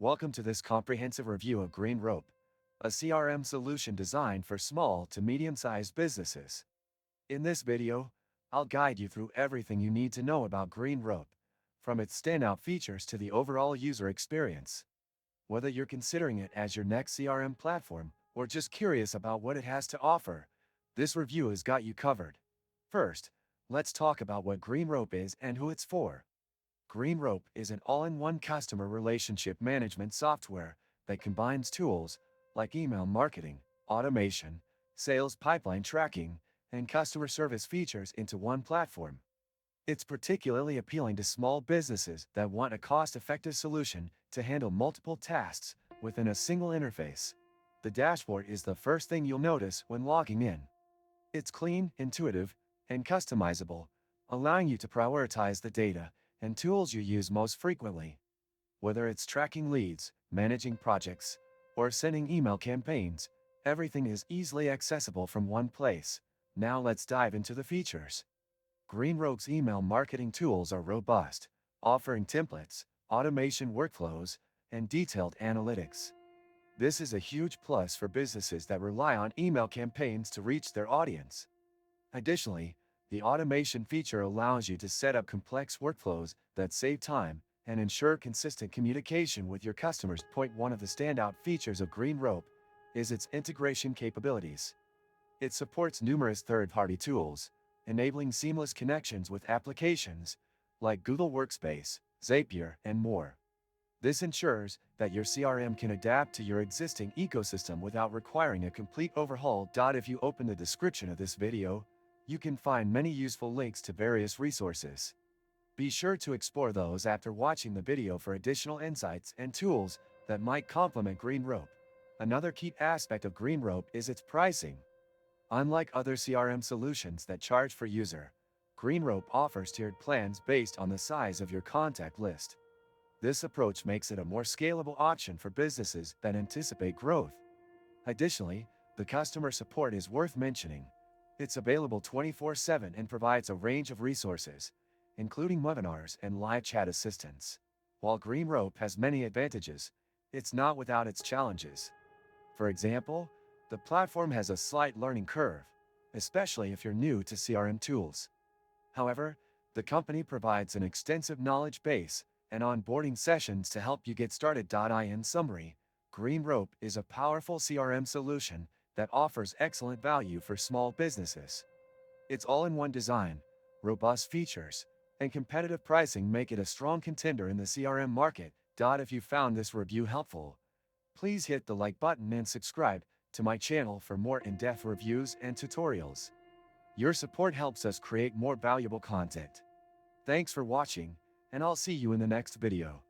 Welcome to this comprehensive review of GreenRope, a CRM solution designed for small to medium-sized businesses. In this video, I'll guide you through everything you need to know about GreenRope, from its standout features to the overall user experience. Whether you're considering it as your next CRM platform or just curious about what it has to offer, this review has got you covered. First, let's talk about what GreenRope is and who it's for. GreenRope is an all-in-one customer relationship management software that combines tools like email marketing, automation, sales pipeline tracking, and customer service features into one platform. It's particularly appealing to small businesses that want a cost-effective solution to handle multiple tasks within a single interface. The dashboard is the first thing you'll notice when logging in. It's clean, intuitive, and customizable, allowing you to prioritize the data and tools you use most frequently. Whether it's tracking leads, managing projects, or sending email campaigns, everything is easily accessible from one place. Now let's dive into the features. GreenRope's email marketing tools are robust, offering templates, automation workflows, and detailed analytics. This is a huge plus for businesses that rely on email campaigns to reach their audience. Additionally, the automation feature allows you to set up complex workflows that save time and ensure consistent communication with your customers. One of the standout features of GreenRope is its integration capabilities. It supports numerous third-party tools, enabling seamless connections with applications like Google Workspace, Zapier, and more. This ensures that your CRM can adapt to your existing ecosystem without requiring a complete overhaul. If you open the description of this video, you can find many useful links to various resources. Be sure to explore those after watching the video for additional insights and tools that might complement GreenRope. Another key aspect of GreenRope is its pricing. Unlike other CRM solutions that charge per user, GreenRope offers tiered plans based on the size of your contact list. This approach makes it a more scalable option for businesses that anticipate growth. Additionally, the customer support is worth mentioning. It's available 24/7 and provides a range of resources, including webinars and live chat assistance. While GreenRope has many advantages, it's not without its challenges. For example, the platform has a slight learning curve, especially if you're new to CRM tools. However, the company provides an extensive knowledge base and onboarding sessions to help you get started. In summary, GreenRope is a powerful CRM solution that offers excellent value for small businesses. Its all-in-one design, robust features, and competitive pricing make it a strong contender in the CRM market. If you found this review helpful, please hit the like button and subscribe to my channel for more in-depth reviews and tutorials. Your support helps us create more valuable content. Thanks for watching, and I'll see you in the next video.